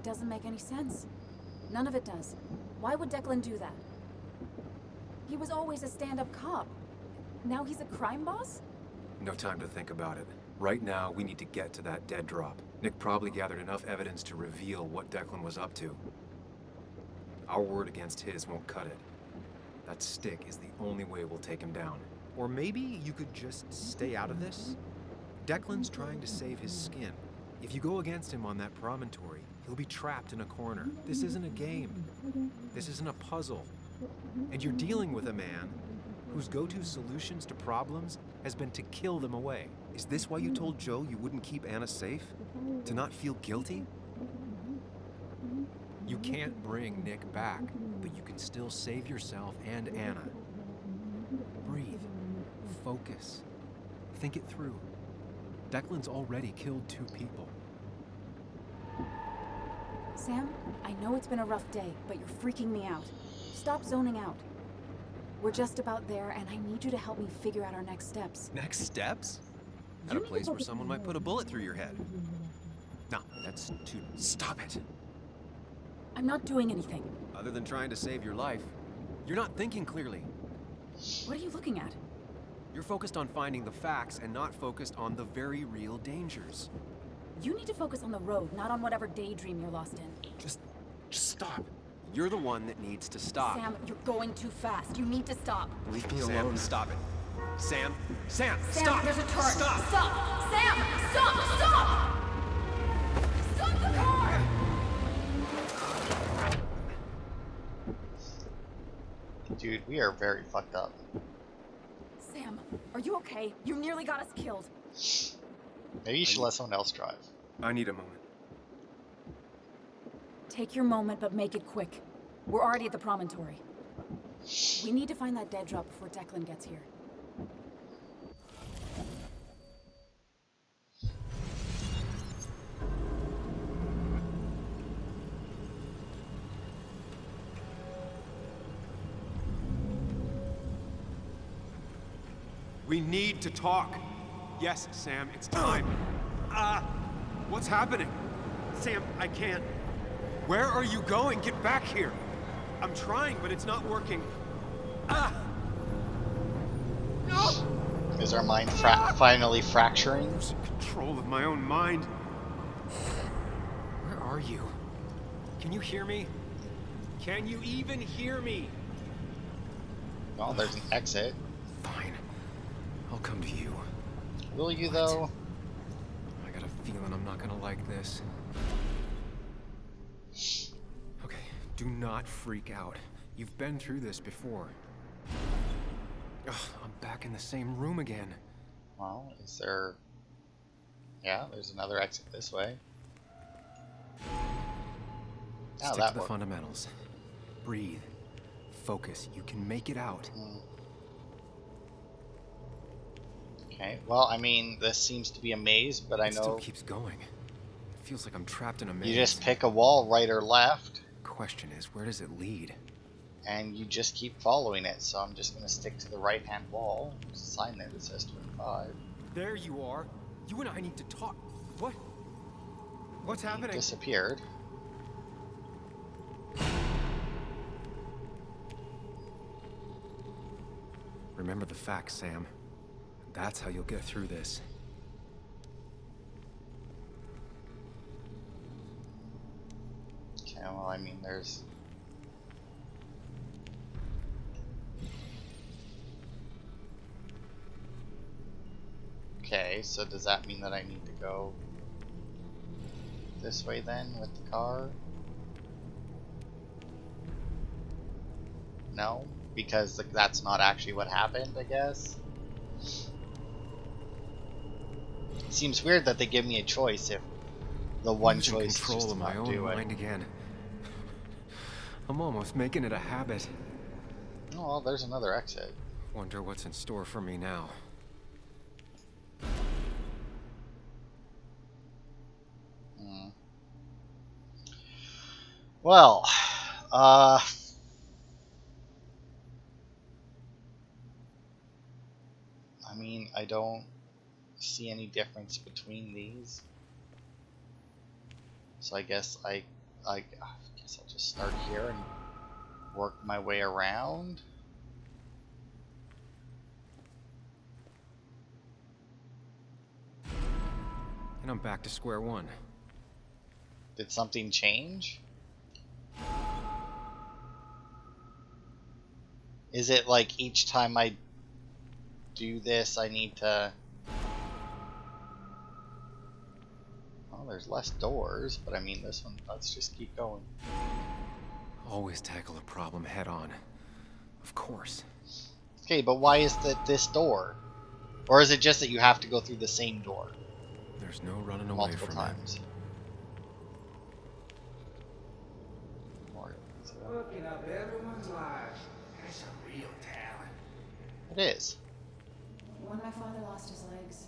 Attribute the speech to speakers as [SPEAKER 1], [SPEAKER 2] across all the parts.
[SPEAKER 1] doesn't make any sense. None of it does. Why would Declan do that? He was always a stand-up cop. Now he's a crime boss?
[SPEAKER 2] No time to think about it. Right now, we need to get to that dead drop. Nick probably gathered enough evidence to reveal what Declan was up to. Our word against his won't cut it. That stick is the only way we'll take him down.
[SPEAKER 3] Or maybe you could just stay out of this? Declan's trying to save his skin. If you go against him on that promontory, he'll be trapped in a corner. This isn't a game. This isn't a puzzle. And you're dealing with a man whose go-to solutions to problems has been to kill them away. Is this why you told Joe you wouldn't keep Anna safe? To not feel guilty? You can't bring Nick back, but you can still save yourself and Anna. Breathe. Focus. Think it through. Declan's already killed 2 people.
[SPEAKER 1] Sam, I know it's been a rough day, but you're freaking me out. Stop zoning out. We're just about there, and I need you to help me figure out our next steps.
[SPEAKER 3] Next steps? At a place where someone might put a bullet through your head. No, that's too... Stop it!
[SPEAKER 1] I'm not doing anything.
[SPEAKER 3] Other than trying to save your life, you're not thinking clearly.
[SPEAKER 1] What are you looking at?
[SPEAKER 3] You're focused on finding the facts and not focused on the very real dangers.
[SPEAKER 1] You need to focus on the road, not on whatever daydream you're lost in.
[SPEAKER 3] Just stop. You're the one that needs to stop.
[SPEAKER 1] Sam, you're going too fast. You need to stop.
[SPEAKER 3] Leave me alone. Stop it. Sam,
[SPEAKER 1] Sam,
[SPEAKER 3] stop!
[SPEAKER 1] There's a turn.
[SPEAKER 3] Stop!
[SPEAKER 1] Stop! Sam, stop! Stop! Stop the car!
[SPEAKER 4] Dude, we are very fucked up.
[SPEAKER 1] Sam, are you okay? You nearly got us killed.
[SPEAKER 4] Maybe you should let someone else drive.
[SPEAKER 2] I need a moment.
[SPEAKER 1] Take your moment, but make it quick. We're already at the promontory. We need to find that dead drop before Declan gets here.
[SPEAKER 3] We need to talk. Yes, Sam, it's time. What's happening? Sam, I can't. Where are you going? Get back here. I'm trying, but it's not working. No!
[SPEAKER 4] Is our mind finally fracturing?
[SPEAKER 3] Losing control of my own mind. Where are you? Can you hear me? Can you even hear me?
[SPEAKER 4] Well, there's an exit.
[SPEAKER 2] Fine. I'll come to you.
[SPEAKER 4] Will you, though?
[SPEAKER 2] I got a feeling I'm not gonna like this.
[SPEAKER 3] Okay, do not freak out. You've been through this before. Ugh, I'm back in the same room again.
[SPEAKER 4] Well, is there... Yeah, there's another exit this way. Oh,
[SPEAKER 3] Stick
[SPEAKER 4] that
[SPEAKER 3] to the
[SPEAKER 4] worked.
[SPEAKER 3] fundamentals. Breathe. Focus. You can make it out.
[SPEAKER 4] Okay, well, I mean, this seems to be a maze, but I
[SPEAKER 3] It still
[SPEAKER 4] know
[SPEAKER 3] keeps going. It feels like I'm trapped in a maze.
[SPEAKER 4] you just pick a wall right or left,
[SPEAKER 3] Question is, where does it lead?
[SPEAKER 4] and you just keep following it. So I'm just going to stick to the right-hand wall. There's a sign there that says 25.
[SPEAKER 3] There you are. You and I need to talk. What? What's
[SPEAKER 4] He
[SPEAKER 3] happening?
[SPEAKER 4] disappeared.
[SPEAKER 3] Remember the facts, Sam. That's how you'll get through this.
[SPEAKER 4] Okay, well, I mean, there's... Okay, so does that mean that I need to go this way then with the car? No? Because that's not actually what happened, I guess? It seems weird that they give me a choice if the one
[SPEAKER 3] Losing
[SPEAKER 4] choice is
[SPEAKER 3] control
[SPEAKER 4] just
[SPEAKER 3] of
[SPEAKER 4] to
[SPEAKER 3] my
[SPEAKER 4] not
[SPEAKER 3] own
[SPEAKER 4] do it.
[SPEAKER 3] mind again. I'm almost making it a habit.
[SPEAKER 4] Oh, well, there's another exit.
[SPEAKER 3] Wonder what's in store for me now.
[SPEAKER 4] Well, I mean, I don't see any difference between these. So I guess I guess I'll just start here and work my way around.
[SPEAKER 2] And I'm back to square one.
[SPEAKER 4] Did something change? Is it like each time I do this, I need to... Well, there's less doors, but I mean, this one, let's just keep going.
[SPEAKER 2] Always tackle a problem head on. Of course.
[SPEAKER 4] Okay, but why is this door? Or is it just that you have to go through the same door
[SPEAKER 2] There's no running away
[SPEAKER 4] multiple
[SPEAKER 2] from
[SPEAKER 4] times?
[SPEAKER 5] Looking up everyone's lives. That's a real talent.
[SPEAKER 4] It is.
[SPEAKER 1] When my father lost his legs,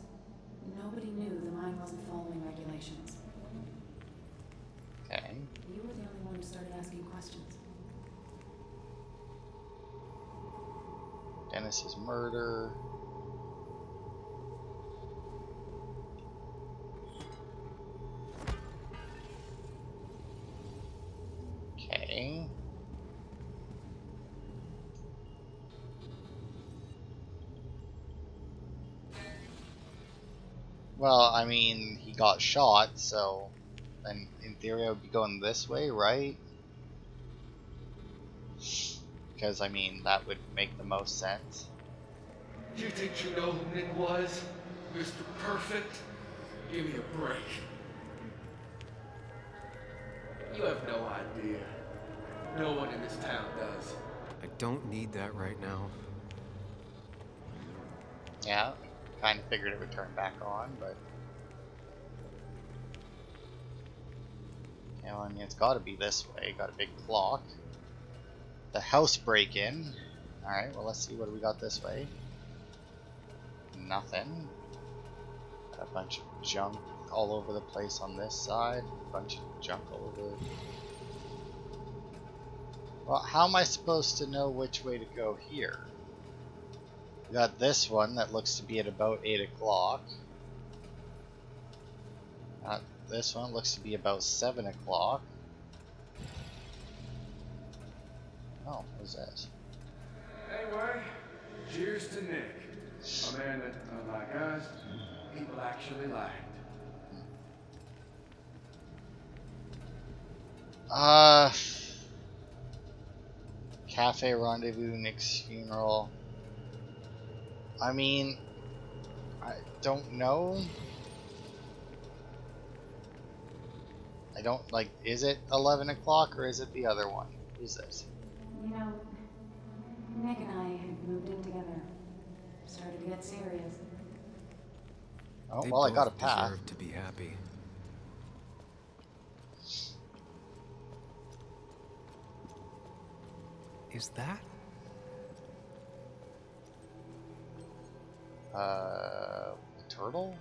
[SPEAKER 1] nobody knew the mine wasn't following regulations.
[SPEAKER 4] Okay.
[SPEAKER 1] You were the only one who started asking questions.
[SPEAKER 4] Dennis's murder. Okay. Well, I mean, he got shot, so then in theory I would be going this way, right? Because, I mean, that would make the most sense.
[SPEAKER 5] You think you know who Nick was? Mr. Perfect? Give me a break. You have no idea. No one in this town does.
[SPEAKER 2] I don't need that right now.
[SPEAKER 4] Yeah, kind of figured it would turn back on, but... You know, I mean, it's got to be this way. Got a big clock. The house break-in. Alright, well, let's see what we got this way. Nothing. Got a bunch of junk all over the place on this side. A bunch of junk all over. Well, how am I supposed to know which way to go here? We got this one that looks to be at about 8 o'clock. This one looks to be about 7 o'clock. Oh, what is this?
[SPEAKER 5] Anyway, cheers to Nick. A man that, unlike us, people actually liked.
[SPEAKER 4] Cafe Rendezvous, Nick's funeral. I mean, I don't know. I don't, like, is it 11 o'clock or is it the other one? Who's this?
[SPEAKER 1] You know, Nick and I had moved in together. Started to get serious.
[SPEAKER 4] Oh,
[SPEAKER 2] They
[SPEAKER 4] well, I got a
[SPEAKER 2] both
[SPEAKER 4] path.
[SPEAKER 2] deserve to be happy. Is that?
[SPEAKER 4] Turtle?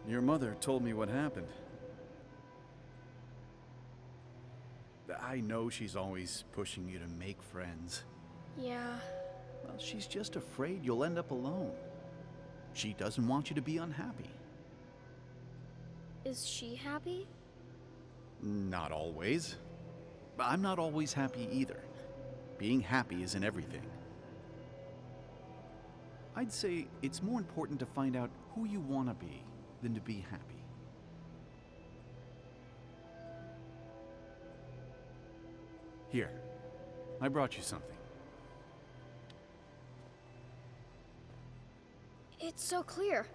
[SPEAKER 6] Your mother told me what happened. I know she's always pushing you to make friends.
[SPEAKER 7] Yeah.
[SPEAKER 6] Well, she's just afraid you'll end up alone. She doesn't want you to be unhappy.
[SPEAKER 7] Is she happy?
[SPEAKER 6] Not always. I'm not always happy either. Being happy isn't everything. I'd say it's more important to find out who you want to be than to be happy. Here, I brought you something.
[SPEAKER 7] It's so clear.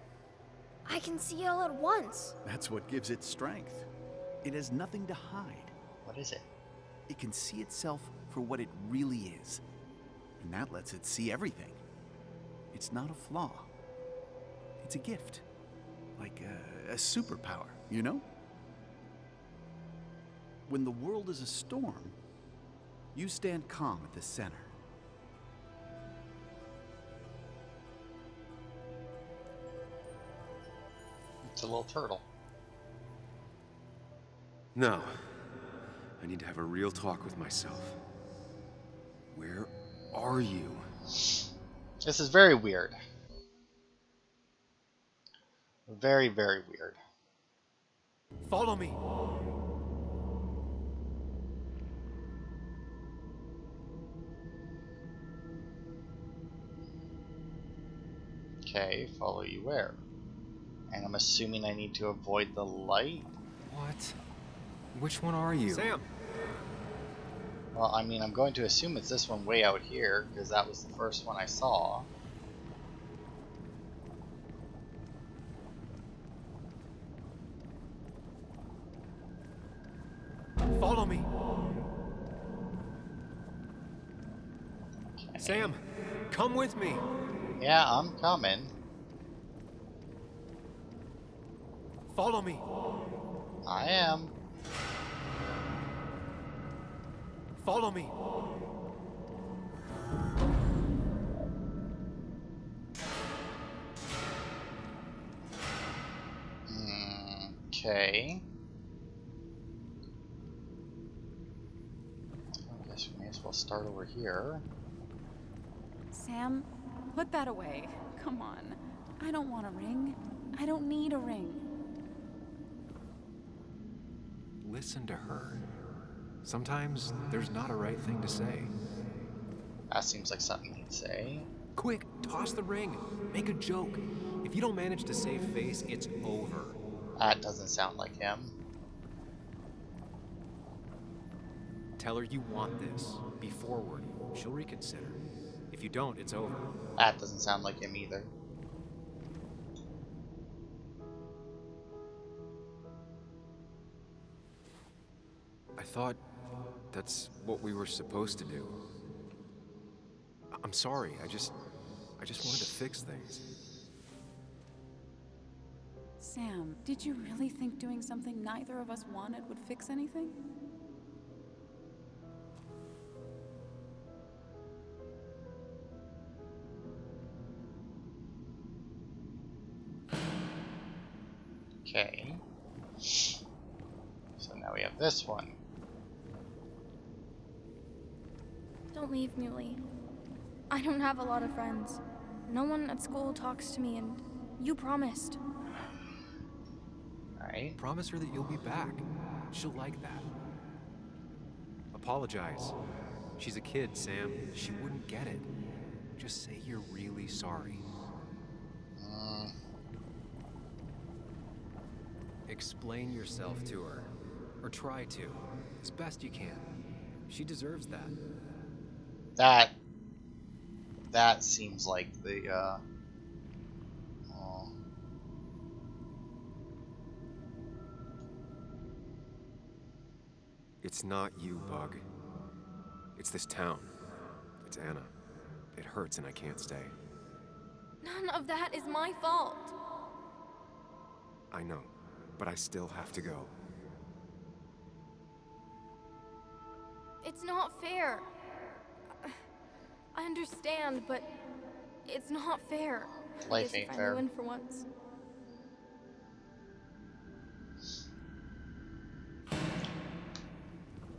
[SPEAKER 7] I can see it all at once.
[SPEAKER 6] That's what gives it strength. It has nothing to hide.
[SPEAKER 4] What is it?
[SPEAKER 6] It can see itself for what it really is. And that lets it see everything. It's not a flaw. It's a gift. Like a superpower, you know? When the world is a storm, you stand calm at the center.
[SPEAKER 4] It's a little turtle.
[SPEAKER 2] No. I need to have a real talk with myself. Where are you?
[SPEAKER 4] This is very weird. Very, very weird.
[SPEAKER 3] Follow me.
[SPEAKER 4] Okay, follow you where? And I'm assuming I need to avoid the light?
[SPEAKER 2] What? Which one are you?
[SPEAKER 3] Sam!
[SPEAKER 4] Well, I mean, I'm going to assume it's this one way out here, because that was the first one I saw.
[SPEAKER 3] Follow me. Sam, come with me.
[SPEAKER 4] Yeah, I'm coming.
[SPEAKER 3] Follow me.
[SPEAKER 4] I am.
[SPEAKER 3] Follow me.
[SPEAKER 4] Okay. I guess we may as well start over here.
[SPEAKER 1] Sam, put that away. Come on. I don't want a ring. I don't need a ring.
[SPEAKER 2] Listen to her. Sometimes there's not a right thing to say.
[SPEAKER 4] That seems like something he'd say.
[SPEAKER 2] Quick, toss the ring. Make a joke. If you don't manage to save face, it's over.
[SPEAKER 4] That doesn't sound like him.
[SPEAKER 2] Tell her you want this. Be forward. She'll reconsider. If you don't, it's over.
[SPEAKER 4] That doesn't sound like him either.
[SPEAKER 2] I thought that's what we were supposed to do. I'm sorry. I just wanted to fix things.
[SPEAKER 1] Sam, did you really think doing something neither of us wanted would fix anything?
[SPEAKER 4] Okay. So now we have this one.
[SPEAKER 7] Don't leave me, Lee. I don't have a lot of friends. No one at school talks to me, and you promised.
[SPEAKER 4] Alright.
[SPEAKER 2] Promise her that you'll be back. She'll like that. Apologize. She's a kid, Sam. She wouldn't get it. Just say you're really sorry. Explain yourself to her. Or try to. As best you can. She deserves that.
[SPEAKER 4] That seems like the,
[SPEAKER 2] It's not you, Bug. It's this town. It's Anna. It hurts and I can't stay.
[SPEAKER 7] None of that is my fault.
[SPEAKER 2] I know, but I still have to go.
[SPEAKER 7] It's not fair. I understand, but it's not fair.
[SPEAKER 4] Life
[SPEAKER 7] I guess
[SPEAKER 4] ain't
[SPEAKER 7] you finally
[SPEAKER 4] fair.
[SPEAKER 7] win for once.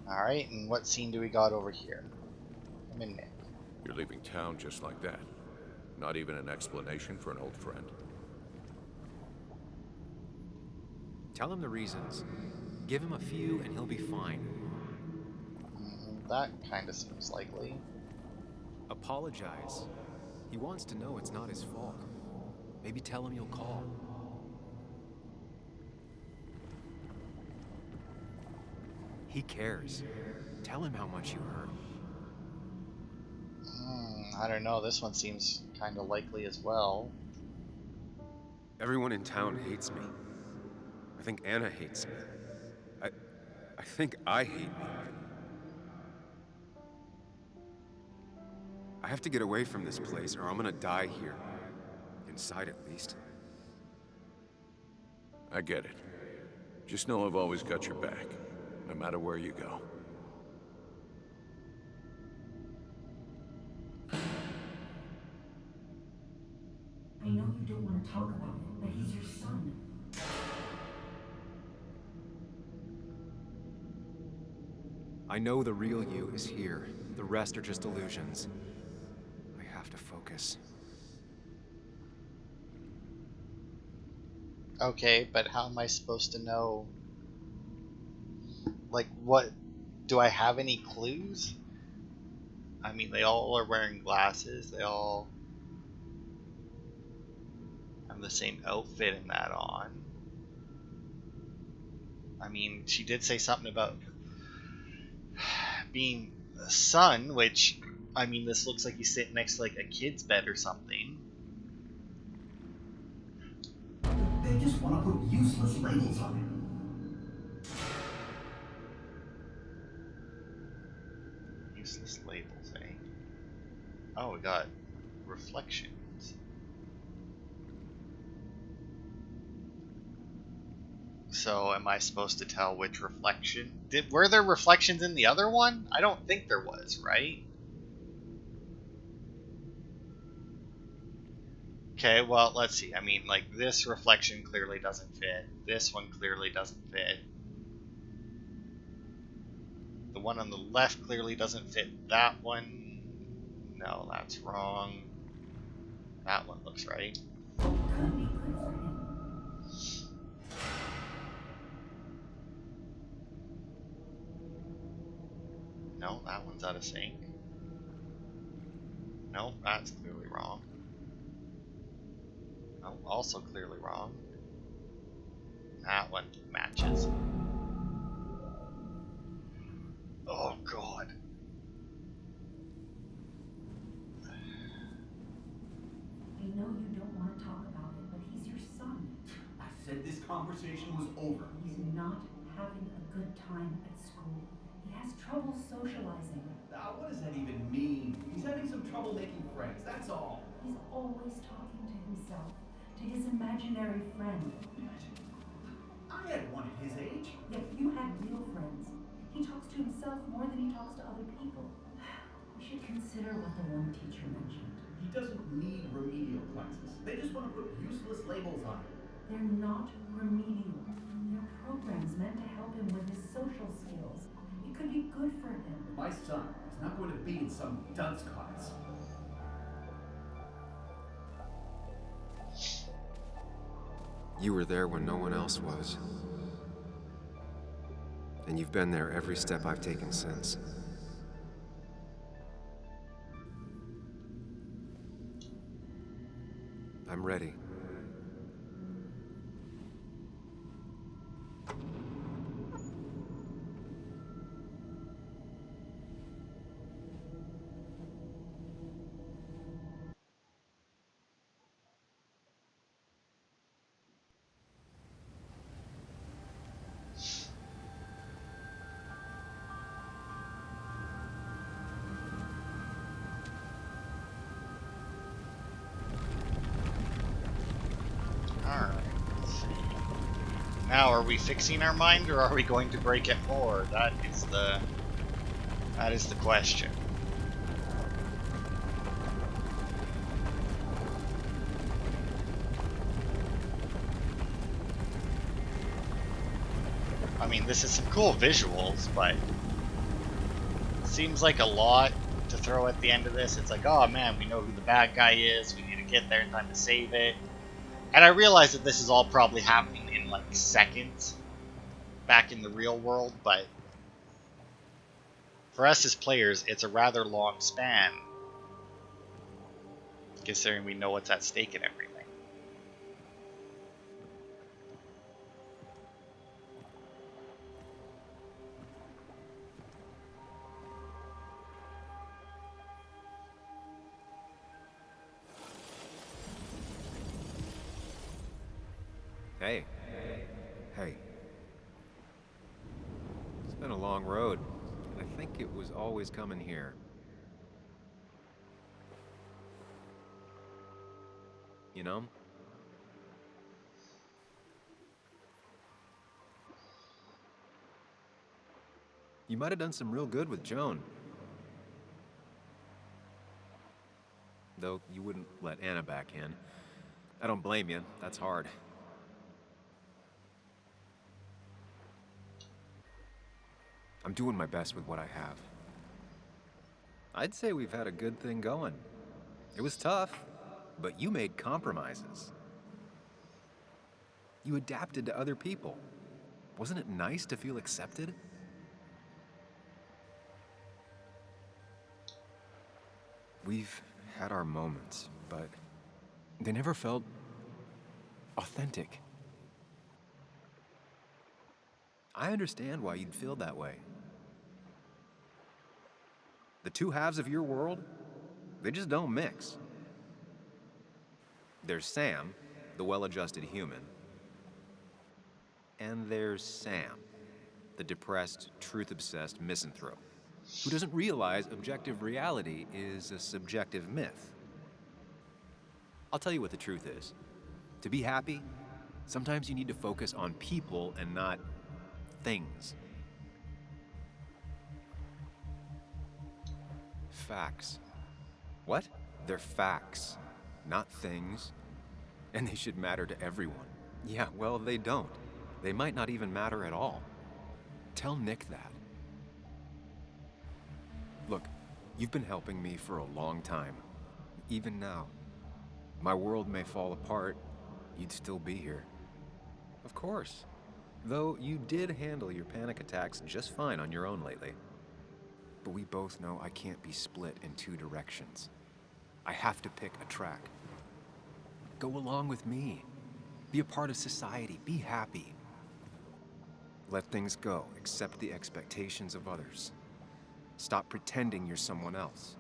[SPEAKER 4] Alright, and what scene do we got over here? I'm in Nick.
[SPEAKER 8] You're leaving town just like that. Not even an explanation for an old friend.
[SPEAKER 2] Tell him the reasons. Give him a few and he'll be fine.
[SPEAKER 4] That kind of seems likely.
[SPEAKER 2] Apologize. He wants to know it's not his fault. Maybe tell him you'll call. He cares. Tell him how much you hurt.
[SPEAKER 4] I don't know, this one seems kind of likely as well.
[SPEAKER 2] Everyone in town hates me. I think Anna hates me. I think I hate me. I have to get away from this place or I'm gonna die here. Inside at least.
[SPEAKER 8] I get it. Just know I've always got your back, no matter where you go.
[SPEAKER 9] I know you don't want to talk about it, but he's your son.
[SPEAKER 2] I know the real you is here. The rest are just illusions. I have to focus.
[SPEAKER 4] Okay, but how am I supposed to know? Like, what? Do I have any clues? I mean, they all are wearing glasses. They all have the same outfit and that on. I mean, she did say something about being a son, which, I mean, this looks like he's sitting next to like a kid's bed or something.
[SPEAKER 10] They just want to put useless labels on him.
[SPEAKER 4] Useless labels, eh? Oh, we got reflections. So, am I supposed to tell which reflection? Were there reflections in the other one? I don't think there was, right? Okay, well, let's see. I mean, like, this reflection clearly doesn't fit. This one clearly doesn't fit. The one on the left clearly doesn't fit that one. No, that's wrong. That one looks right.
[SPEAKER 9] Could be good for him.
[SPEAKER 4] No, that one's out of sync. No, that's clearly wrong. No, also clearly wrong. That one matches. Oh, God.
[SPEAKER 9] I know you don't want to talk about it, but he's your son.
[SPEAKER 10] I said this conversation was over.
[SPEAKER 9] He's not having a good time at school. He has trouble socializing.
[SPEAKER 10] What does that even mean? He's having some trouble making friends, that's all.
[SPEAKER 9] He's always talking to himself, to his imaginary friend.
[SPEAKER 10] I had one at his age.
[SPEAKER 9] Yet you had real friends. He talks to himself more than he talks to other people. We should consider what the one teacher mentioned.
[SPEAKER 10] He doesn't need remedial classes. They just want to put useless labels on him.
[SPEAKER 9] They're not remedial. They're programs meant to help him with his social skills. It could be good for him.
[SPEAKER 10] My son is not going to be in some dunce class.
[SPEAKER 2] You were there when no one else was. And you've been there every step I've taken since. I'm ready.
[SPEAKER 4] Alright, let's see. Now, are we fixing our mind or are we going to break it more? That is the question. I mean, this is some cool visuals, but it seems like a lot to throw at the end of this. It's like, oh man, we know who the bad guy is, we need to get there in time to save it. And I realize that this is all probably happening in like seconds back in the real world, but for us as players, it's a rather long span, considering we know what's at stake and everything.
[SPEAKER 2] Hey. Hey. It's been a long road. I think it was always coming here. You know? You might have done some real good with Joan. Though you wouldn't let Anna back in. I don't blame you. That's hard. I'm doing my best with what I have. I'd say we've had a good thing going. It was tough, but you made compromises. You adapted to other people. Wasn't it nice to feel accepted? We've had our moments, but they never felt authentic. I understand why you'd feel that way. The two halves of your world, they just don't mix. There's Sam, the well-adjusted human, and there's Sam, the depressed, truth-obsessed misanthrope, who doesn't realize objective reality is a subjective myth. I'll tell you what the truth is. To be happy, sometimes you need to focus on people and not things. Facts. What? They're facts, not things. And they should matter to everyone. Yeah, well, they don't. They might not even matter at all. Tell Nick that. Look, you've been helping me for a long time. Even now. My world may fall apart, you'd still be here. Of course. Though you did handle your panic attacks just fine on your own lately. But we both know I can't be split in two directions. I have to pick a track. Go along with me. Be a part of society. Be happy. Let things go. Accept the expectations of others. Stop pretending you're someone else.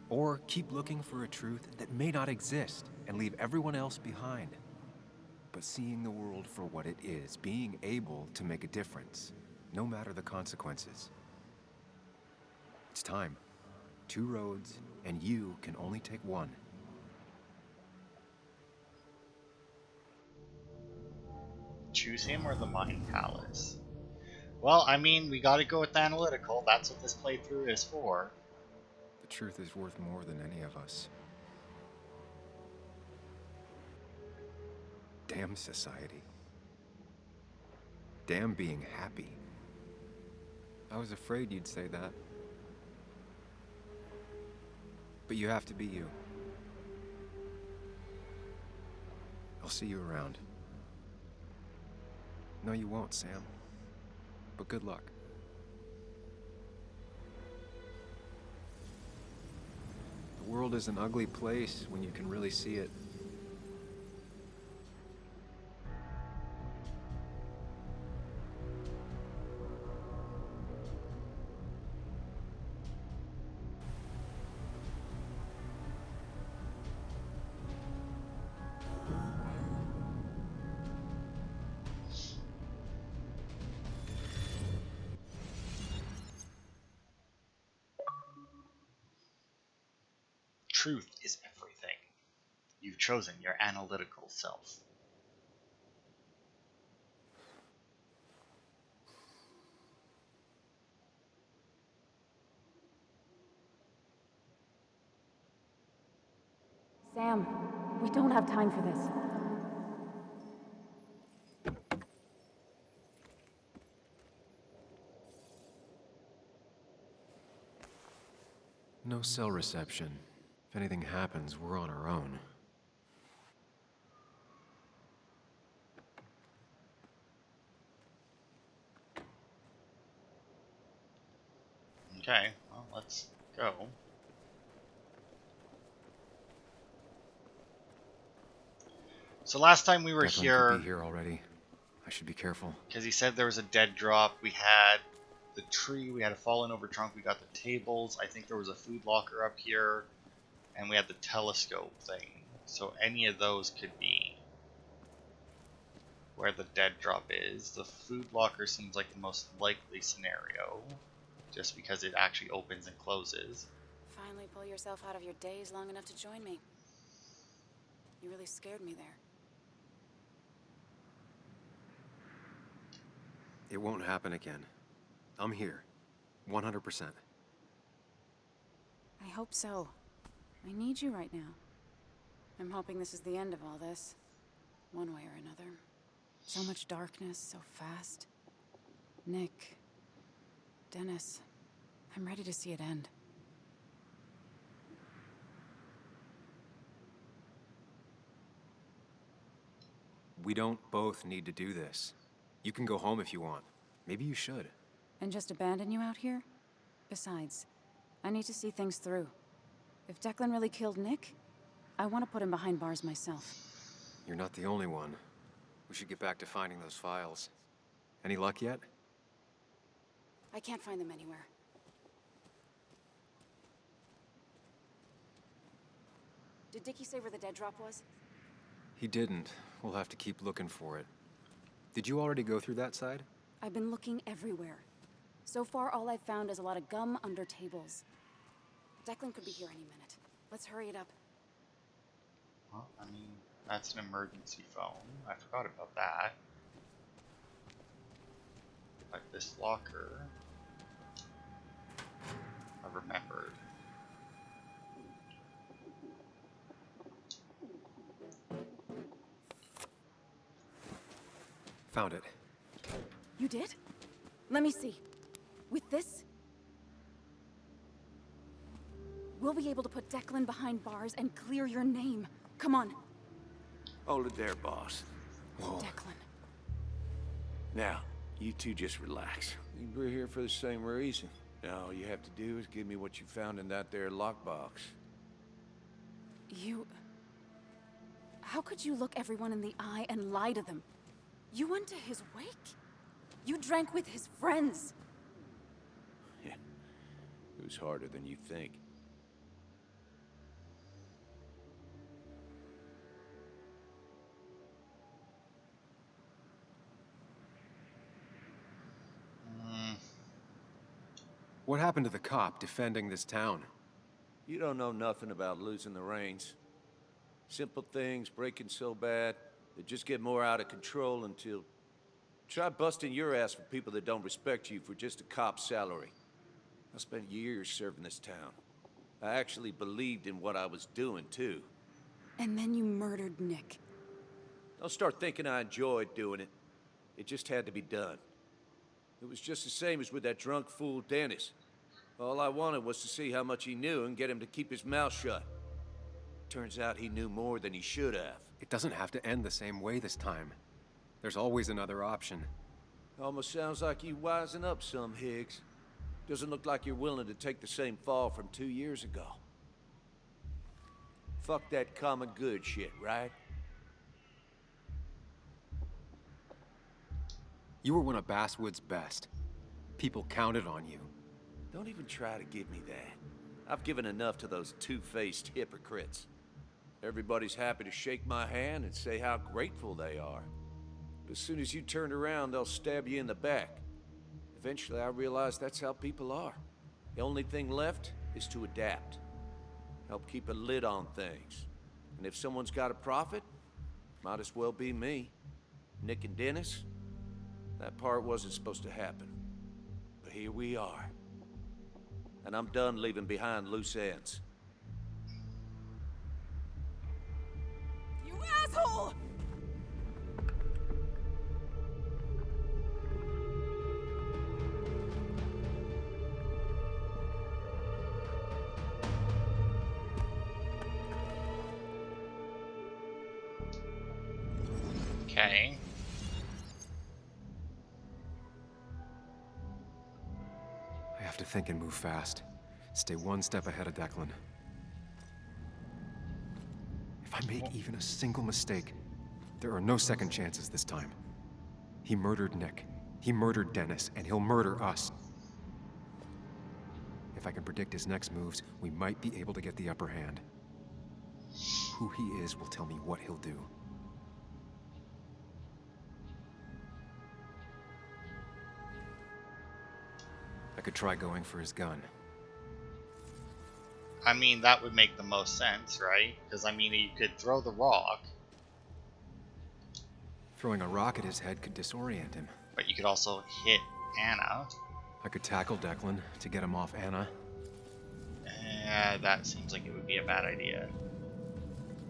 [SPEAKER 2] Or keep looking for a truth that may not exist and leave everyone else behind. But seeing the world for what it is, being able to make a difference, no matter the consequences. It's time. Two roads, and you can only take one.
[SPEAKER 4] Choose him or the Mind Palace? Well, I mean, we gotta go with analytical. That's what this playthrough is for.
[SPEAKER 2] The truth is worth more than any of us. Damn society. Damn being happy. I was afraid you'd say that. But you have to be you. I'll see you around. No, you won't, Sam. But good luck. The world is an ugly place when you can really see it.
[SPEAKER 4] Truth is everything. You've chosen your analytical self.
[SPEAKER 1] Sam, we don't have time for this.
[SPEAKER 2] No cell reception. If anything happens, we're on our own.
[SPEAKER 4] Okay, well, let's go. So last time we were
[SPEAKER 2] Declan
[SPEAKER 4] here,
[SPEAKER 2] could be here already. I should be careful.
[SPEAKER 4] because he said there was a dead drop. We had the tree, we had a fallen over trunk, we got the tables. I think there was a food locker up here, and we had the telescope thing. So any of those could be where the dead drop is. The food locker seems like the most likely scenario, just because it actually opens and closes.
[SPEAKER 1] Finally pull yourself out of your daze long enough to join me. You really scared me there.
[SPEAKER 2] It won't happen again. I'm here. 100%.
[SPEAKER 1] I hope so. I need you right now. I'm hoping this is the end of all this. One way or another. So much darkness, so fast. Nick. Dennis. I'm ready to see it end.
[SPEAKER 2] We don't both need to do this. You can go home if you want. Maybe you should.
[SPEAKER 1] And just abandon you out here? Besides, I need to see things through. If Declan really killed Nick, I want to put him behind bars myself.
[SPEAKER 2] You're not the only one. We should get back to finding those files. Any luck yet?
[SPEAKER 1] I can't find them anywhere. Did Dickie say where the dead drop was?
[SPEAKER 2] He didn't. We'll have to keep looking for it. Did you already go through that side?
[SPEAKER 1] I've been looking everywhere. So far, all I've found is a lot of gum under tables. Declan could be here any minute. Let's hurry it up.
[SPEAKER 4] Well, I mean, that's an emergency phone. I forgot about that. But this locker, I remembered.
[SPEAKER 2] Found it.
[SPEAKER 1] You did? Let me see. With this, we'll be able to put Declan behind bars and clear your name. Come on.
[SPEAKER 8] Hold it there, boss.
[SPEAKER 2] Whoa.
[SPEAKER 1] Declan.
[SPEAKER 8] Now, you two just relax. We're here for the same reason. Now, all you have to do is give me what you found in that there lockbox.
[SPEAKER 1] You... How could you look everyone in the eye and lie to them? You went to his wake? You drank with his friends.
[SPEAKER 8] Yeah, it was harder than you think.
[SPEAKER 2] What happened to the cop defending this town?
[SPEAKER 8] You don't know nothing about losing the reins. Simple things breaking so bad, they just get more out of control until... Try busting your ass for people that don't respect you for just a cop's salary. I spent years serving this town. I actually believed in what I was doing, too.
[SPEAKER 1] And then you murdered Nick.
[SPEAKER 8] Don't start thinking I enjoyed doing it. It just had to be done. It was just the same as with that drunk fool Dennis. All I wanted was to see how much he knew and get him to keep his mouth shut. Turns out he knew more than he should have.
[SPEAKER 2] It doesn't have to end the same way this time. There's always another option.
[SPEAKER 8] Almost sounds like you wising up some, Higgs. Doesn't look like you're willing to take the same fall from 2 years ago. Fuck that common good shit, right?
[SPEAKER 2] You were one of Basswood's best. People counted on you.
[SPEAKER 8] Don't even try to give me that. I've given enough to those two-faced hypocrites. Everybody's happy to shake my hand and say how grateful they are. But as soon as you turn around, they'll stab you in the back. Eventually, I realized that's how people are. The only thing left is to adapt. Help keep a lid on things. And if someone's got a profit, might as well be me. Nick and Dennis, that part wasn't supposed to happen. But here we are. And I'm done leaving behind loose ends.
[SPEAKER 1] You asshole!
[SPEAKER 4] Okay.
[SPEAKER 2] I have to think and move fast. Stay one step ahead of Declan. If I make even a single mistake, there are no second chances this time. He murdered Nick. He murdered Dennis, and he'll murder us. If I can predict his next moves, we might be able to get the upper hand. Who he is will tell me what he'll do. I could try going for his gun.
[SPEAKER 4] I mean, that would make the most sense, right? Because, I mean, you could throw the rock,
[SPEAKER 2] Throwing a rock at his head could disorient him.
[SPEAKER 4] but you could also hit Anna.
[SPEAKER 2] I could tackle Declan to get him off Anna.
[SPEAKER 4] That seems like it would be a bad idea.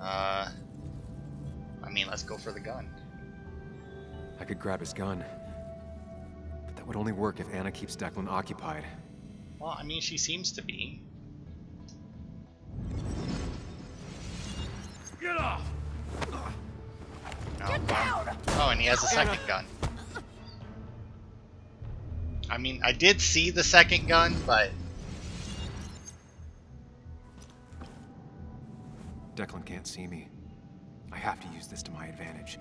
[SPEAKER 4] I mean, let's go for the gun.
[SPEAKER 2] I could grab his gun. But that would only work if Anna keeps Declan occupied.
[SPEAKER 4] Well, I mean, she seems to be.
[SPEAKER 8] Get off!
[SPEAKER 4] No, get down! Oh, and he has a second gun. I mean, I did see the second gun, but...
[SPEAKER 2] Declan can't see me. I have to use this to my advantage.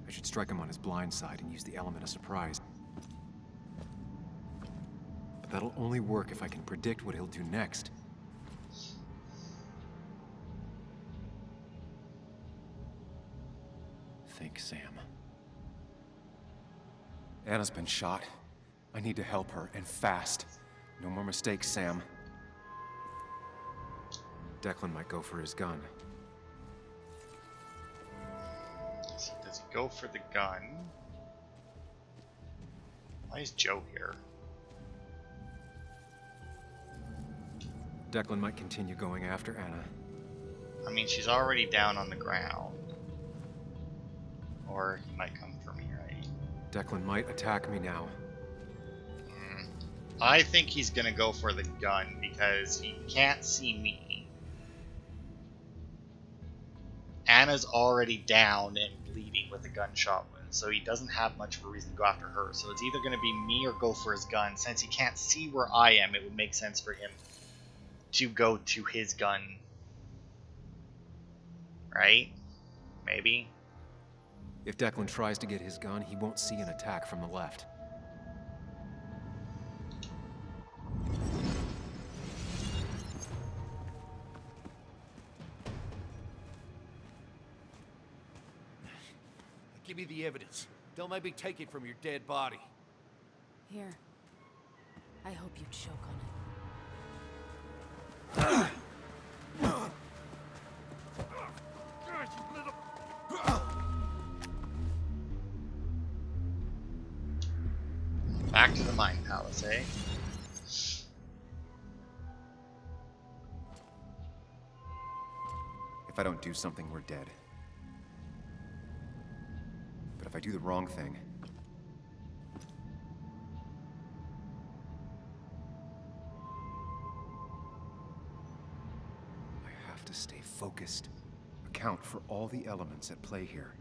[SPEAKER 2] I should strike him on his blind side and use the element of surprise. But that'll only work if I can predict what he'll do next. Think, Sam. Anna's been shot. I need to help her, and fast. No more mistakes, Sam. Declan might go for his gun.
[SPEAKER 4] Does he go for the gun? Why is Joe here?
[SPEAKER 2] Declan might continue going after Anna.
[SPEAKER 4] I mean, she's already down on the ground. Or he might come for me, right?
[SPEAKER 2] Declan might attack me now.
[SPEAKER 4] I think he's gonna go for the gun because he can't see me. Anna's already down and bleeding with a gunshot wound, so he doesn't have much of a reason to go after her. So it's either gonna be me or go for his gun. Since he can't see where I am, it would make sense for him to go to his gun. Right? Maybe?
[SPEAKER 2] If Declan tries to get his gun, he won't see an attack from the left.
[SPEAKER 8] Give me the evidence. Don't make me take it from your dead body.
[SPEAKER 1] Here. I hope you choke on it.
[SPEAKER 4] Back to the mine palace, eh?
[SPEAKER 2] If I don't do something, we're dead. But if I do the wrong thing... I have to stay focused. Account for all the elements at play here.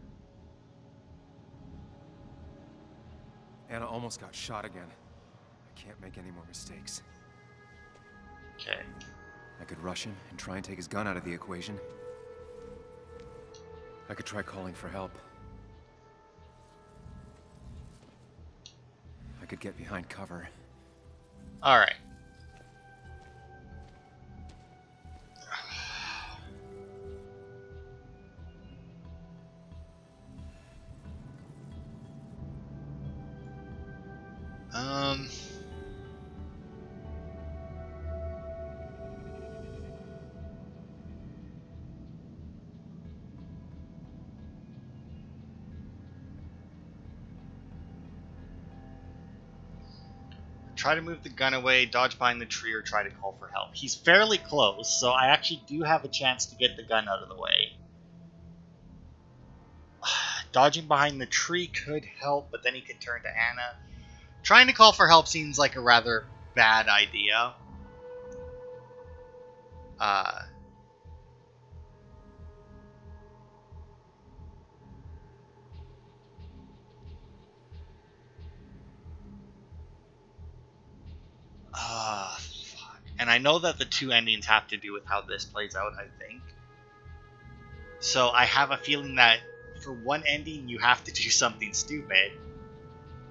[SPEAKER 2] Anna almost got shot again. I can't make any more mistakes.
[SPEAKER 4] Okay.
[SPEAKER 2] I could rush him and try and take his gun out of the equation. I could try calling for help. I could get behind cover.
[SPEAKER 4] Alright. Try to move the gun away, dodge behind the tree, or try to call for help. He's fairly close, so I actually do have a chance to get the gun out of the way. Dodging behind the tree could help, but then he could turn to Anna. Trying to call for help seems like a rather bad idea. Fuck. And I know that the two endings have to do with how this plays out, I think. So I have a feeling that for one ending you have to do something stupid,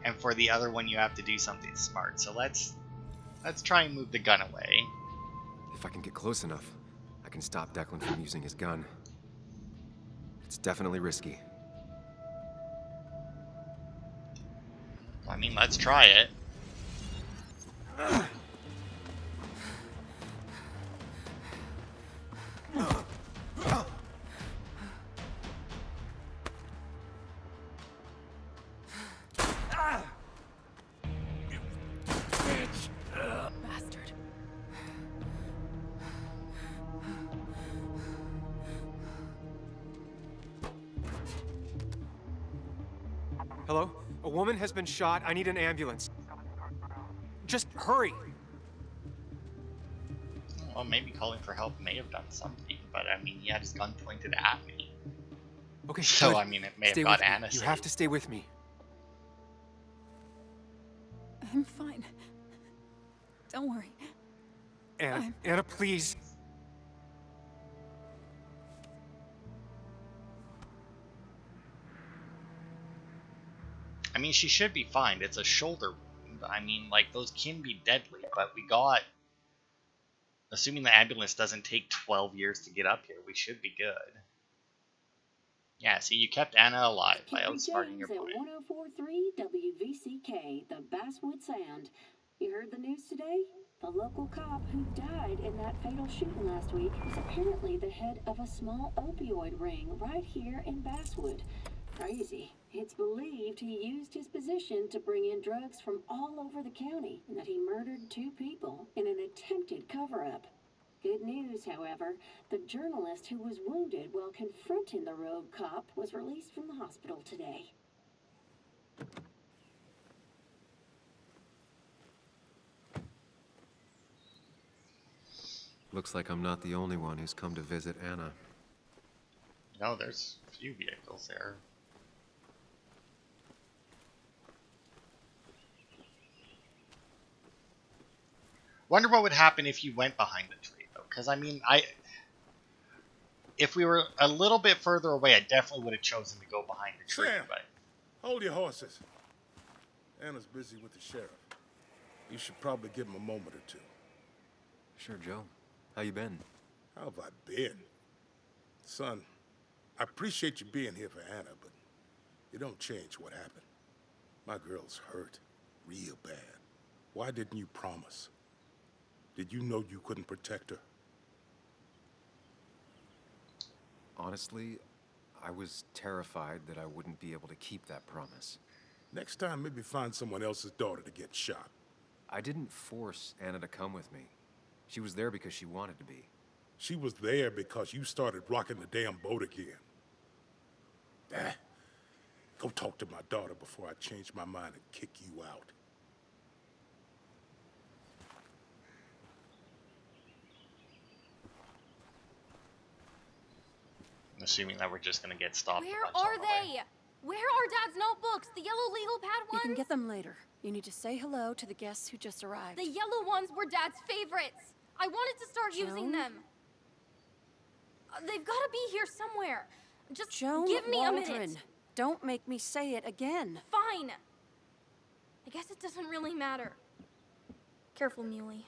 [SPEAKER 4] and for the other one you have to do something smart. So let's try and move the gun away.
[SPEAKER 2] If I can get close enough, I can stop Declan from using his gun. It's definitely risky.
[SPEAKER 4] I mean, let's try it.
[SPEAKER 1] Bastard.
[SPEAKER 2] Hello? A woman has been shot. I need an ambulance. Just hurry!
[SPEAKER 4] Well, maybe calling for help may have done something, but I mean, he had his gun pointed at me.
[SPEAKER 2] Okay,
[SPEAKER 4] So,
[SPEAKER 2] good.
[SPEAKER 4] I mean, it may
[SPEAKER 2] Stay
[SPEAKER 4] have got
[SPEAKER 2] with me.
[SPEAKER 4] Anna
[SPEAKER 2] You
[SPEAKER 4] saved.
[SPEAKER 2] have to stay with me.
[SPEAKER 1] I'm fine. Don't worry.
[SPEAKER 2] Anna, Anna, please.
[SPEAKER 4] I mean, she should be fine. It's a shoulder wound. I mean, like, those can be deadly, but we got... Assuming the ambulance doesn't take 12 years to get up here, we should be good. Yeah, see, you kept Anna alive by
[SPEAKER 11] Kerry
[SPEAKER 4] outsmarting your
[SPEAKER 11] James at
[SPEAKER 4] point.
[SPEAKER 11] 104.3 WVCK, the Basswood Sound. You heard the news today? The local cop who died in that fatal shooting last week was apparently the head of a small opioid ring right here in Basswood. Crazy. It's believed he used his position to bring in drugs from all over the county and that he murdered 2 people in an attempted cover-up. Good news, however, the journalist who was wounded while confronting the rogue cop was released from the hospital today.
[SPEAKER 2] Looks like I'm not the only one who's come to visit Anna.
[SPEAKER 4] No, there's a few vehicles there. Wonder what would happen if you went behind the tree, though. Because, I mean, if we were a little bit further away, I definitely would have chosen to go behind the tree.
[SPEAKER 12] Sam,
[SPEAKER 4] But
[SPEAKER 12] hold your horses. Anna's busy with the sheriff. You should probably give him a moment or two.
[SPEAKER 2] Sure, Joe. How you been?
[SPEAKER 12] How have I been? Son, I appreciate you being here for Anna, but it don't change what happened. My girl's hurt, real bad. Why didn't you promise? Did you know you couldn't protect her?
[SPEAKER 2] Honestly, I was terrified that I wouldn't be able to keep that promise.
[SPEAKER 12] Next time, maybe find someone else's daughter to get shot.
[SPEAKER 2] I didn't force Anna to come with me. She was there because she wanted to be.
[SPEAKER 12] She was there because you started rocking the damn boat again. Go talk to my daughter before I change my mind and kick you out.
[SPEAKER 4] assuming that we're just gonna get stopped.
[SPEAKER 7] Where are they? Where are Dad's notebooks? The yellow legal pad
[SPEAKER 1] You
[SPEAKER 7] ones?
[SPEAKER 1] can get them later. You need to say hello to the guests who just arrived.
[SPEAKER 7] The yellow ones were Dad's favorites. I wanted to start using
[SPEAKER 1] Joan?
[SPEAKER 7] them. They've got to be here somewhere. Just
[SPEAKER 1] Joan
[SPEAKER 7] give me
[SPEAKER 1] Waldron.
[SPEAKER 7] a minute.
[SPEAKER 1] Don't make me say it again.
[SPEAKER 7] Fine. I guess it doesn't really matter. Careful, Muley.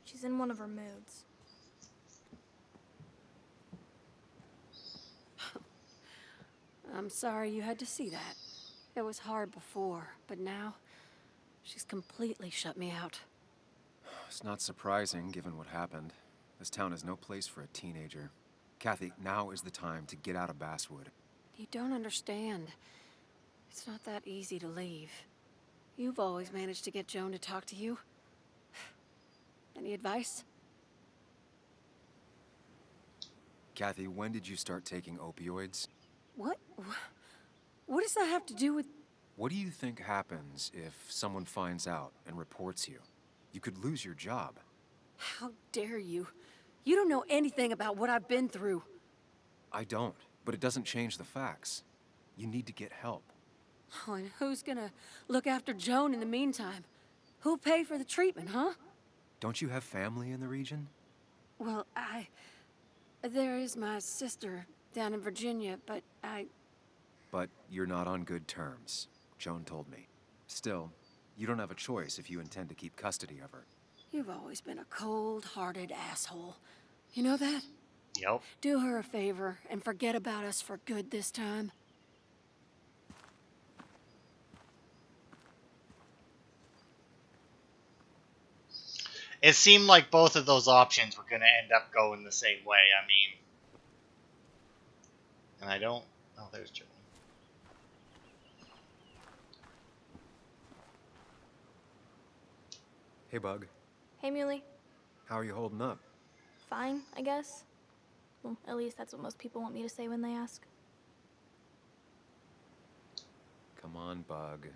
[SPEAKER 7] She's in one of her moods.
[SPEAKER 1] I'm sorry you had to see that. It was hard before, but now she's completely shut me out.
[SPEAKER 2] It's not surprising, given what happened. This town is no place for a teenager. Kathy, now is the time to get out of Basswood.
[SPEAKER 1] You don't understand. It's not that easy to leave. You've always managed to get Joan to talk to you. Any advice?
[SPEAKER 2] Kathy, when did you start taking opioids?
[SPEAKER 1] What? What does that have to do with...
[SPEAKER 2] What do you think happens if someone finds out and reports you? You could lose your job.
[SPEAKER 1] How dare you? You don't know anything about what I've been through.
[SPEAKER 2] I don't, but it doesn't change the facts. You need to get help.
[SPEAKER 1] Oh, and who's gonna look after Joan in the meantime? Who'll pay for the treatment, huh?
[SPEAKER 2] Don't you have family in the region?
[SPEAKER 1] Well, there is my sister down in Virginia, but
[SPEAKER 2] But you're not on good terms, Joan told me. Still, you don't have a choice if you intend to keep custody of her.
[SPEAKER 1] You've always been a cold-hearted asshole. You know that?
[SPEAKER 4] Yep.
[SPEAKER 1] Do her a favor and forget about us for good this time.
[SPEAKER 4] It seemed like both of those options were going to end up going the same way. I mean, and I don't... Oh, there's Joan.
[SPEAKER 2] Hey, Bug.
[SPEAKER 7] Hey, Muley.
[SPEAKER 2] How are you holding up?
[SPEAKER 7] Fine, I guess. Well, at least that's what most people want me to say when they ask.
[SPEAKER 2] Come on, Bug.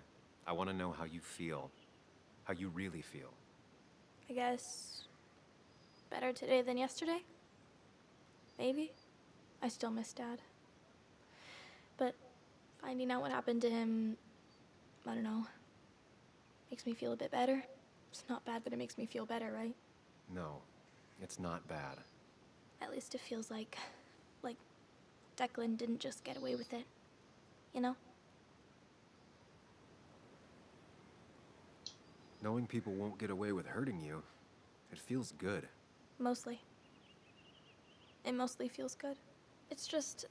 [SPEAKER 2] I want to know how you feel. How you really feel.
[SPEAKER 7] I guess better today than yesterday? Maybe. I still miss Dad. But finding out what happened to him, I don't know, makes me feel a bit better. It's not bad, but it makes me feel better, right?
[SPEAKER 2] No, it's not bad.
[SPEAKER 7] At least it feels like Declan didn't just get away with it. You know?
[SPEAKER 2] Knowing people won't get away with hurting you, it feels good.
[SPEAKER 7] Mostly. It mostly feels good. It's just,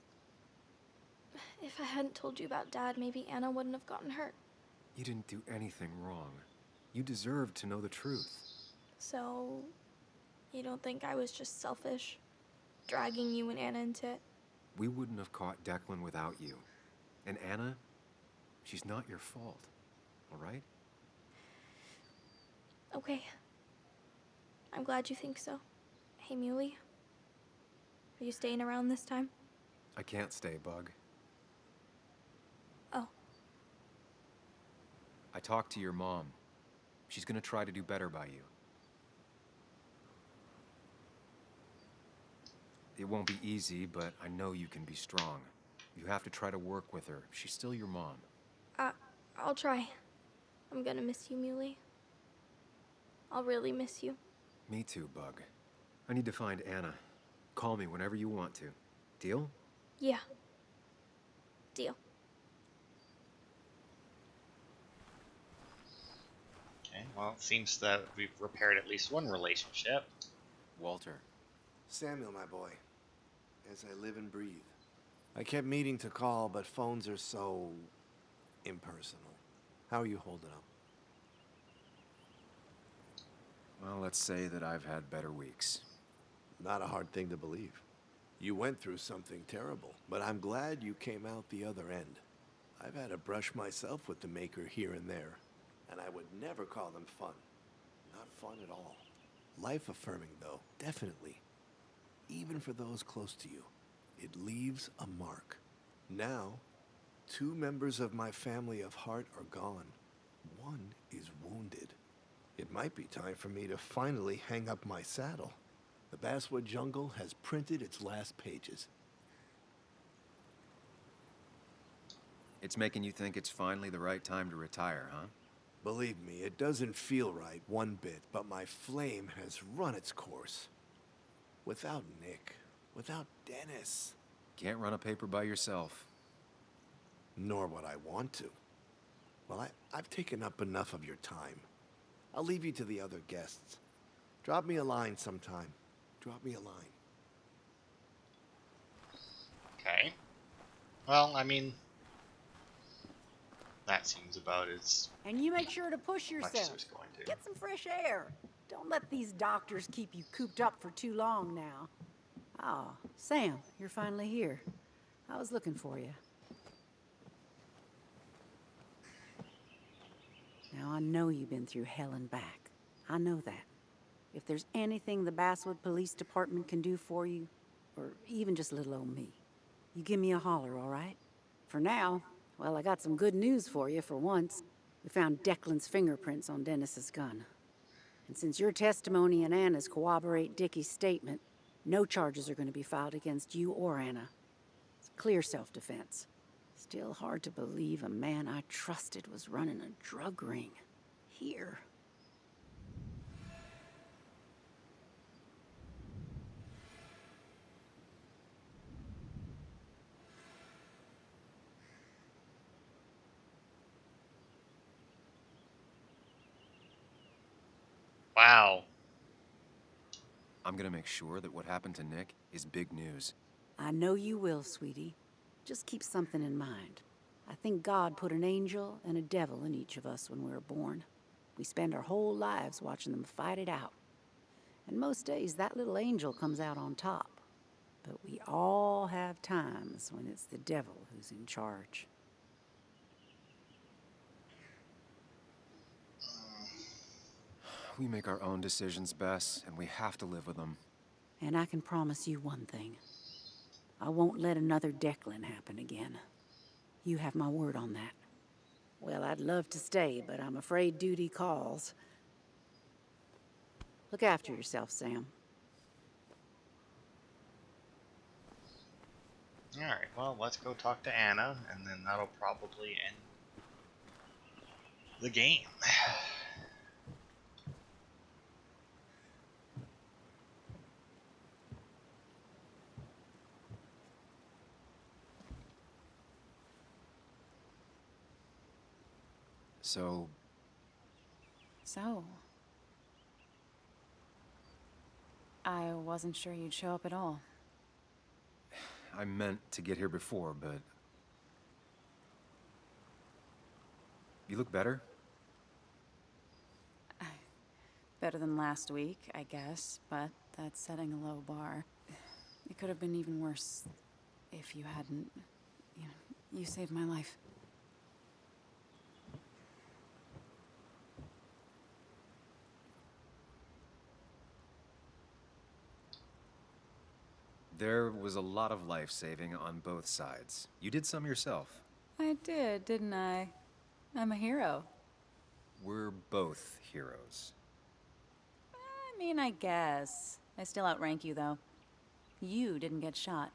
[SPEAKER 7] if I hadn't told you about Dad, maybe Anna wouldn't have gotten hurt.
[SPEAKER 2] You didn't do anything wrong. You deserved to know the truth.
[SPEAKER 7] So, you don't think I was just selfish, dragging you and Anna into it?
[SPEAKER 2] We wouldn't have caught Declan without you. And Anna, she's not your fault, all right?
[SPEAKER 7] Okay. I'm glad you think so. Hey, Muley. Are you staying around this time?
[SPEAKER 2] I can't stay, Bug.
[SPEAKER 7] Oh.
[SPEAKER 2] I talked to your mom. She's gonna try to do better by you. It won't be easy, but I know you can be strong. You have to try to work with her. She's still your mom.
[SPEAKER 7] I'll try. I'm gonna miss you, Muley. I'll really miss you.
[SPEAKER 2] Me too, Bug. I need to find Anna. Call me whenever you want to. Deal?
[SPEAKER 7] Yeah. Deal.
[SPEAKER 4] Okay, well, it seems that we've repaired at least one relationship.
[SPEAKER 2] Walter.
[SPEAKER 13] Samuel, my boy. As I live and breathe. I kept meaning to call, but phones are so impersonal. How are you holding up?
[SPEAKER 2] Well, let's say that I've had better weeks.
[SPEAKER 13] Not a hard thing to believe. You went through something terrible, but I'm glad you came out the other end. I've had to brush myself with the Maker here and there, and I would never call them fun. Not fun at all. Life-affirming, though, definitely. Even for those close to you, it leaves a mark. Now, 2 members of my family of heart are gone. One is wounded. It might be time for me to finally hang up my saddle. The Basswood Jungle has printed its last pages.
[SPEAKER 2] It's making you think it's finally the right time to retire, huh?
[SPEAKER 13] Believe me, it doesn't feel right one bit, but my flame has run its course. Without Nick, without Dennis.
[SPEAKER 2] Can't run a paper by yourself.
[SPEAKER 13] Nor would I want to. Well, I've taken up enough of your time. I'll leave you to the other guests. Drop me a line sometime. Drop me a line.
[SPEAKER 4] Okay. Well, I mean, that seems about as
[SPEAKER 14] And you make sure to push
[SPEAKER 4] much as
[SPEAKER 14] yourself.
[SPEAKER 4] it's going to.
[SPEAKER 14] Get some fresh air. Don't let these doctors keep you cooped up for too long now. Oh, Sam, you're finally here. I was looking for you. Now, I know you've been through hell and back. I know that. If there's anything the Basswood Police Department can do for you, or even just little old me, you give me a holler, all right? For now, well, I got some good news for you for once. We found Declan's fingerprints on Dennis's gun. And since your testimony and Anna's corroborate Dickie's statement, no charges are going to be filed against you or Anna. It's clear self-defense. Still hard to believe a man I trusted was running a drug ring. Here.
[SPEAKER 4] Wow.
[SPEAKER 2] I'm gonna make sure that what happened to Nick is big news.
[SPEAKER 14] I know you will, sweetie. Just keep something in mind. I think God put an angel and a devil in each of us when we were born. We spend our whole lives watching them fight it out. And most days, that little angel comes out on top. But we all have times when it's the devil who's in charge.
[SPEAKER 2] We make our own decisions, Bess, and we have to live with them.
[SPEAKER 14] And I can promise you one thing. I won't let another Declan happen again. You have my word on that. Well, I'd love to stay, but I'm afraid duty calls. Look after yourself, Sam.
[SPEAKER 4] Alright, well, let's go talk to Anna, and then that'll probably end the game.
[SPEAKER 2] So,
[SPEAKER 1] I wasn't sure you'd show up at all.
[SPEAKER 2] I meant to get here before, but... You look better?
[SPEAKER 1] Better than last week, I guess, but that's setting a low bar. It could have been even worse if you hadn't... you saved my life.
[SPEAKER 2] There was a lot of life-saving on both sides. You did some yourself.
[SPEAKER 1] I did, didn't I? I'm a hero.
[SPEAKER 2] We're both heroes.
[SPEAKER 1] I mean, I guess. I still outrank you, though. You didn't get shot.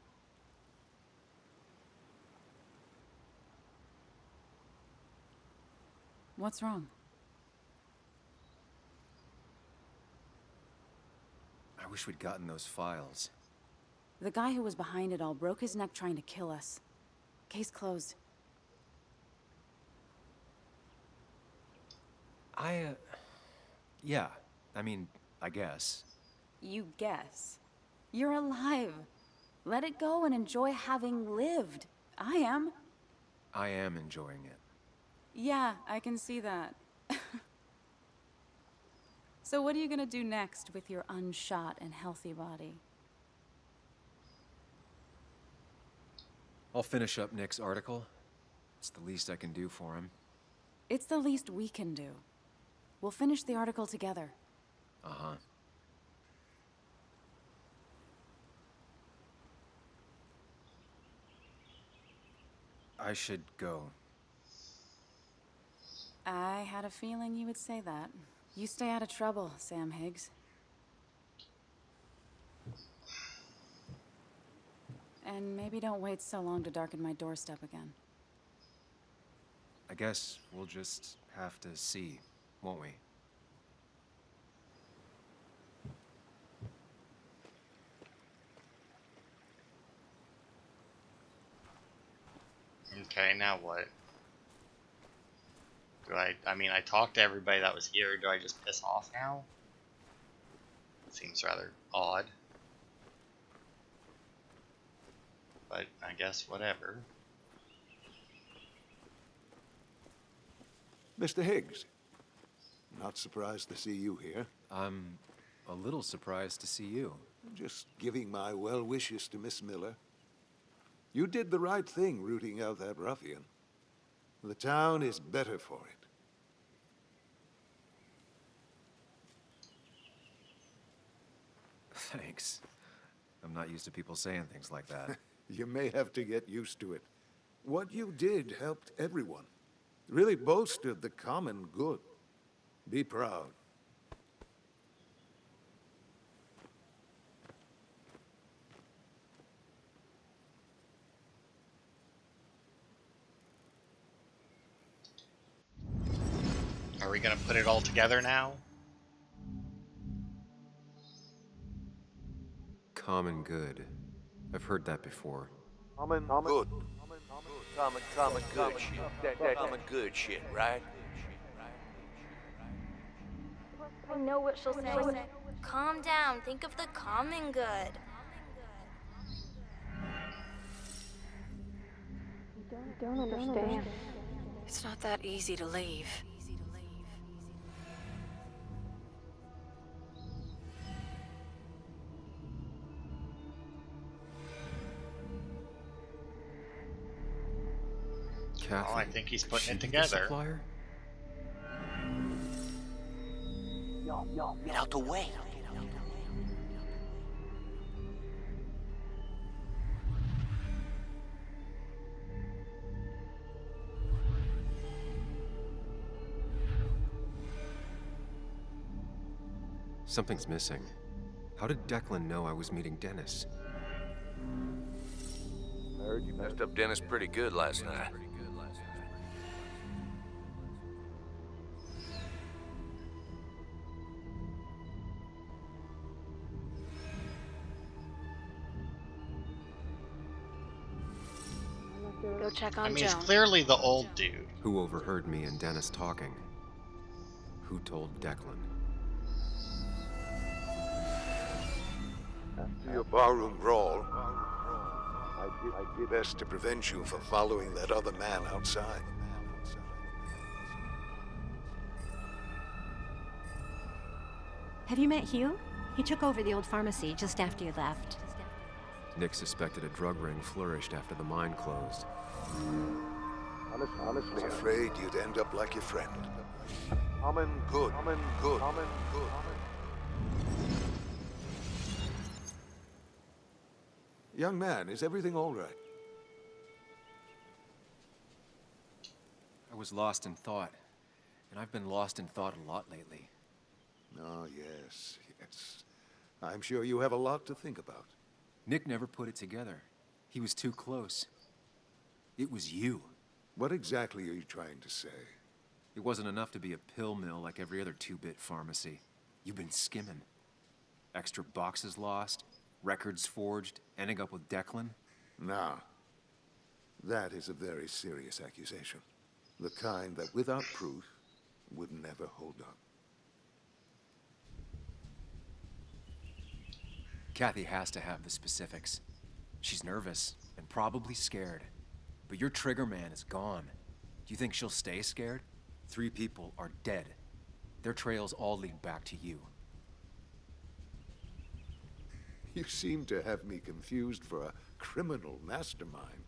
[SPEAKER 1] What's wrong?
[SPEAKER 2] I wish we'd gotten those files.
[SPEAKER 1] The guy who was behind it all broke his neck trying to kill us. Case closed.
[SPEAKER 2] Yeah. I mean, I guess.
[SPEAKER 1] You guess. You're alive. Let it go and enjoy having lived. I am.
[SPEAKER 2] I am enjoying it.
[SPEAKER 1] Yeah, I can see that. So what are you gonna do next with your unshot and healthy body?
[SPEAKER 2] I'll finish up Nick's article. It's the least I can do for him.
[SPEAKER 1] It's the least we can do. We'll finish the article together.
[SPEAKER 2] Uh-huh. I should go.
[SPEAKER 1] I had a feeling you would say that. You stay out of trouble, Sam Higgs. And maybe don't wait so long to darken my doorstep again.
[SPEAKER 2] I guess we'll just have to see, won't we?
[SPEAKER 4] Okay, now what? I mean, I talked to everybody that was here. Do I just piss off now? Seems rather odd. But I guess whatever.
[SPEAKER 13] Mr. Higgs, not surprised to see you here.
[SPEAKER 2] I'm a little surprised to see you.
[SPEAKER 13] Just giving my well wishes to Miss Miller. You did the right thing rooting out that ruffian. The town is better for it.
[SPEAKER 2] Thanks. I'm not used to people saying things like that.
[SPEAKER 13] You may have to get used to it. What you did helped everyone. Really bolstered the common good. Be proud.
[SPEAKER 4] Are we gonna put it all together now?
[SPEAKER 2] Common good. I've heard that before.
[SPEAKER 8] Good. Common good shit. Common good shit, right?
[SPEAKER 7] I know what she'll say. Calm down. Think of the common good.
[SPEAKER 11] I don't understand.
[SPEAKER 14] It's not that easy to leave.
[SPEAKER 2] Kathy,
[SPEAKER 4] Oh, I think he's putting
[SPEAKER 2] she
[SPEAKER 4] it
[SPEAKER 2] the
[SPEAKER 4] together.
[SPEAKER 2] supplier?
[SPEAKER 8] Yo, get out the way.
[SPEAKER 2] Something's missing. How did Declan know I was meeting Dennis?
[SPEAKER 8] Heard Messed up Dennis pretty good last night.
[SPEAKER 7] Go check
[SPEAKER 4] I
[SPEAKER 7] on
[SPEAKER 4] mean, it's
[SPEAKER 7] Joan.
[SPEAKER 4] clearly the old dude.
[SPEAKER 2] Who overheard me and Dennis talking? Who told Declan?
[SPEAKER 13] After your barroom brawl, I did best to prevent you from following that other man outside.
[SPEAKER 15] Have you met Hugh? He took over the old pharmacy just after you left.
[SPEAKER 2] Nick suspected a drug ring flourished after the mine closed.
[SPEAKER 13] Honestly, afraid you'd end up like your friend. Common good. Common good. Common good. Young man, is everything all right?
[SPEAKER 2] I was lost in thought, and I've been lost in thought a lot lately.
[SPEAKER 13] Oh, yes, yes. I'm sure you have a lot to think about.
[SPEAKER 2] Nick never put it together. He was too close. It was you.
[SPEAKER 13] What exactly are you trying to say?
[SPEAKER 2] It wasn't enough to be a pill mill like every other two-bit pharmacy. You've been skimming. Extra boxes lost, records forged, ending up with Declan.
[SPEAKER 13] Now, that is a very serious accusation. The kind that, without proof, would never hold up.
[SPEAKER 2] Kathy has to have the specifics. She's nervous and probably scared. But your trigger man is gone. Do you think she'll stay scared? 3 people are dead. Their trails all lead back to you.
[SPEAKER 13] You seem to have me confused for a criminal mastermind.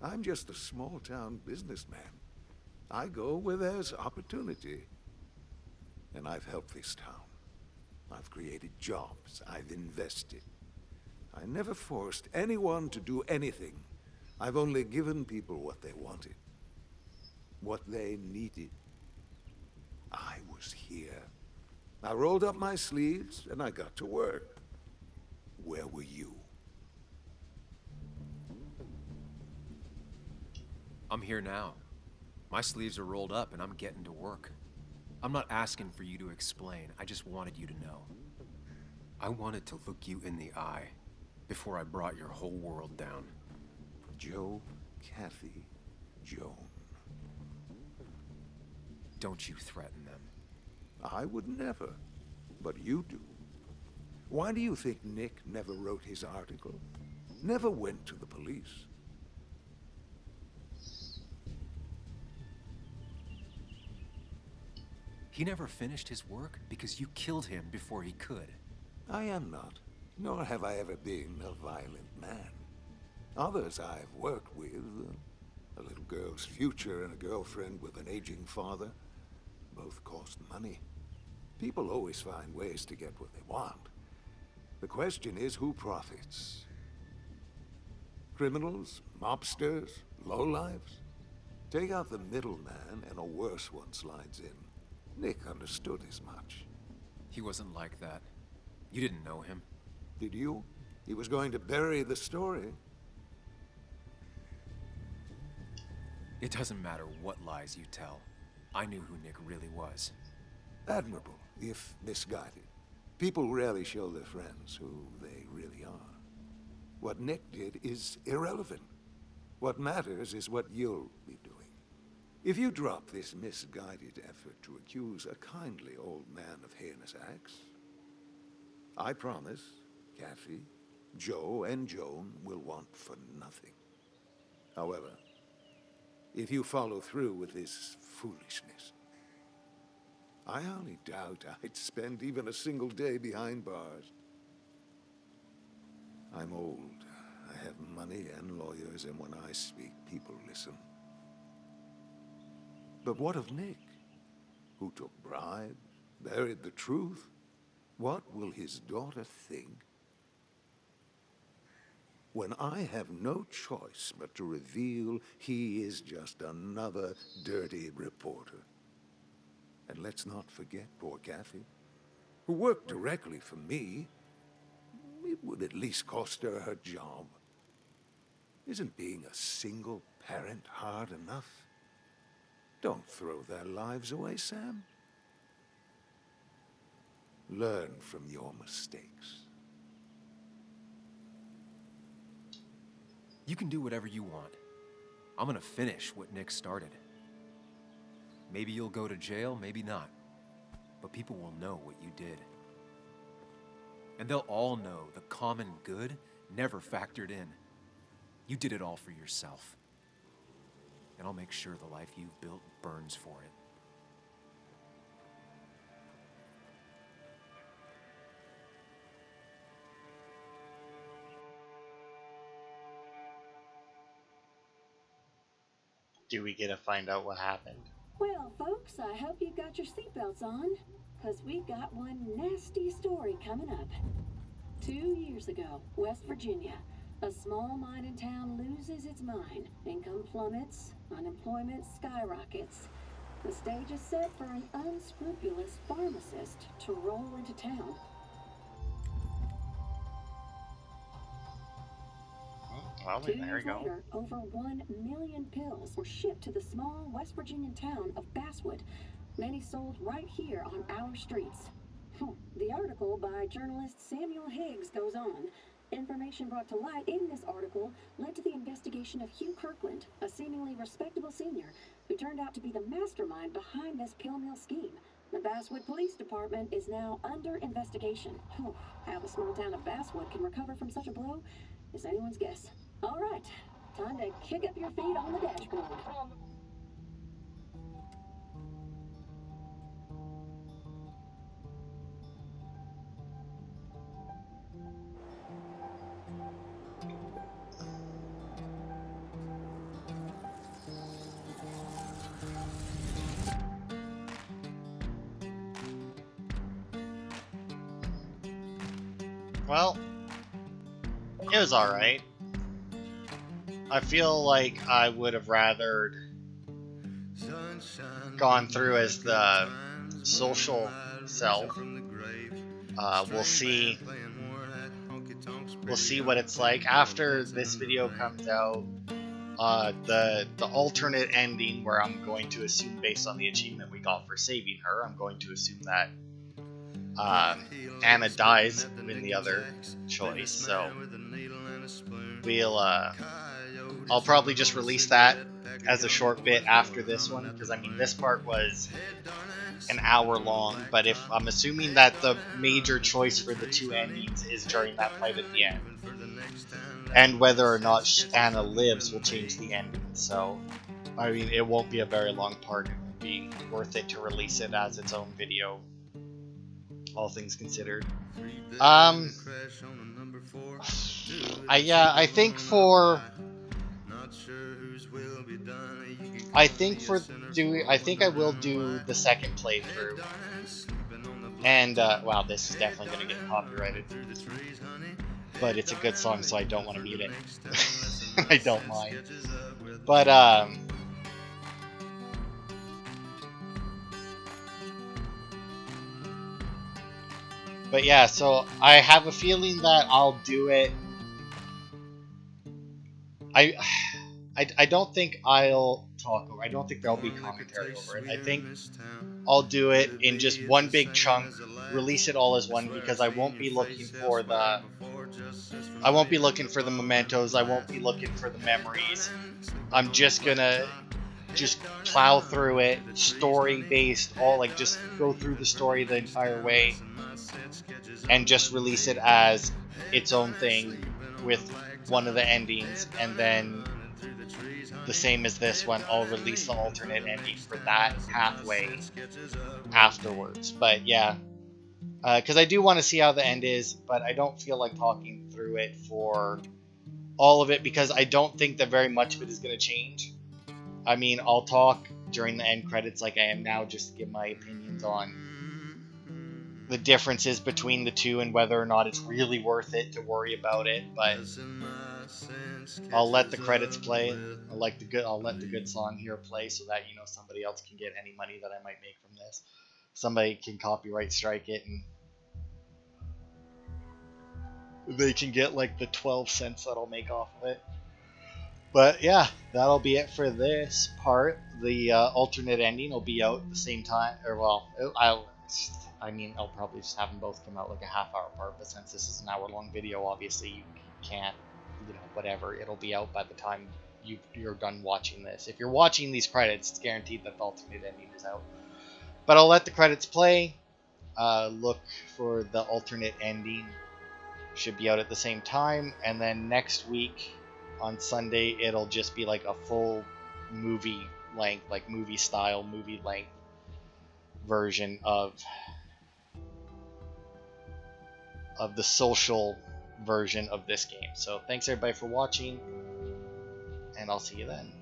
[SPEAKER 13] I'm just a small-town businessman. I go where there's opportunity. And I've helped this town. I've created jobs. I've invested. I never forced anyone to do anything. I've only given people what they wanted. What they needed. I was here. I rolled up my sleeves and I got to work. Where were you?
[SPEAKER 2] I'm here now. My sleeves are rolled up and I'm getting to work. I'm not asking for you to explain. I just wanted you to know. I wanted to look you in the eye before I brought your whole world down.
[SPEAKER 13] Joe, Kathy, Joan.
[SPEAKER 2] Don't you threaten them.
[SPEAKER 13] I would never, but you do. Why do you think Nick never wrote his article? Never went to the police?
[SPEAKER 2] He never finished his work because you killed him before he could.
[SPEAKER 13] I am not, nor have I ever been a violent man. Others I've worked with, a little girl's future and a girlfriend with an aging father, both cost money. People always find ways to get what they want. The question is, who profits? Criminals? Mobsters? Lowlifes? Take out the middleman and a worse one slides in. Nick understood as much.
[SPEAKER 2] He wasn't like that. You didn't know him.
[SPEAKER 13] Did you? He was going to bury the story.
[SPEAKER 2] It doesn't matter what lies you tell. I knew who Nick really was.
[SPEAKER 13] Admirable, if misguided. People rarely show their friends who they really are. What Nick did is irrelevant. What matters is what you'll be doing. If you drop this misguided effort to accuse a kindly old man of heinous acts, I promise Kathy, Joe, and Joan will want for nothing. However, if you follow through with this foolishness, I only doubt I'd spend even a single day behind bars. I'm old. I have money and lawyers, and when I speak, people listen. But what of Nick, who took bribes, buried the truth? What will his daughter think when I have no choice but to reveal he is just another dirty reporter? And let's not forget poor Kathy, who worked directly for me. It would at least cost her her job. Isn't being a single parent hard enough? Don't throw their lives away, Sam. Learn from your mistakes.
[SPEAKER 2] You can do whatever you want. I'm gonna finish what Nick started. Maybe you'll go to jail, maybe not. But people will know what you did. And they'll all know the common good never factored in. You did it all for yourself. And I'll make sure the life you've built burns for it.
[SPEAKER 4] Do we get to find out what happened?
[SPEAKER 11] Well, folks, I hope you got your seatbelts on, because we've got one nasty story coming up. 2 years ago, West Virginia, a small mining town loses its mind. Income plummets, unemployment skyrockets. The stage is set for an unscrupulous pharmacist to roll into town.
[SPEAKER 4] Well,
[SPEAKER 11] 2
[SPEAKER 4] there
[SPEAKER 11] years
[SPEAKER 4] you go.
[SPEAKER 11] later, over 1 million pills were shipped to the small West Virginian town of Basswood. Many sold right here on our streets. The article by journalist Samuel Higgs goes on. Information brought to light in this article led to the investigation of Hugh Kirkland, a seemingly respectable senior who turned out to be the mastermind behind this pill mill scheme. The Basswood Police Department is now under investigation. How the small town of Basswood can recover from such a blow is anyone's guess. All right, time to kick up your feet on the dashboard.
[SPEAKER 4] Well, it was alright. I feel like I would have rather gone through as the social self. We'll see what it's like after this video comes out. The alternate ending, where I'm going to assume, based on the achievement we got for saving her, I'm going to assume that Anna dies in the other choice. So I'll probably just release that as a short bit after this one, because I mean this part was an hour long, but if I'm assuming that the major choice for the two endings is during that fight at the end, and whether or not Anna lives will change the ending. So I mean, it won't be a very long part. It will be worth it to release it as its own video, all things considered. I think I will do the second playthrough. And wow, this is definitely gonna get copyrighted. But it's a good song, so I don't want to mute it. I don't mind. But yeah, so I have a feeling that I'll do it. I don't think I'll talk over. I don't think there'll be commentary over it. I think I'll do it in just one big chunk, release it all as one, because I won't be looking for the mementos. I won't be looking for the memories. I'm just gonna plow through it, story based, just go through the story the entire way, and just release it as its own thing with one of the endings, and then the same as this one, I'll release the alternate ending for that halfway afterwards. But yeah, because I do want to see how the end is, but I don't feel like talking through it for all of it, because I don't think that very much of it is going to change. I mean, I'll talk during the end credits like I am now, just to give my opinions on the differences between the two and whether or not it's really worth it to worry about it. But I'll let the credits play. I'll let the good song here play, so that somebody else can get any money that I might make from this. Somebody can copyright strike it, and they can get like the 12 cents that I'll make off of it. But yeah, that'll be it for this part. The alternate ending will be out at the same time, or well, I'll probably just have them both come out like a half-hour apart. But since this is an hour-long video, obviously you can't, whatever. It'll be out by the time you're done watching this. If you're watching these credits, it's guaranteed that the alternate ending is out. But I'll let the credits play. Look for the alternate ending. Should be out at the same time, and then next week on Sunday it'll just be like a full movie length, like movie length version of the social version of this game. So thanks everybody for watching, and I'll see you then.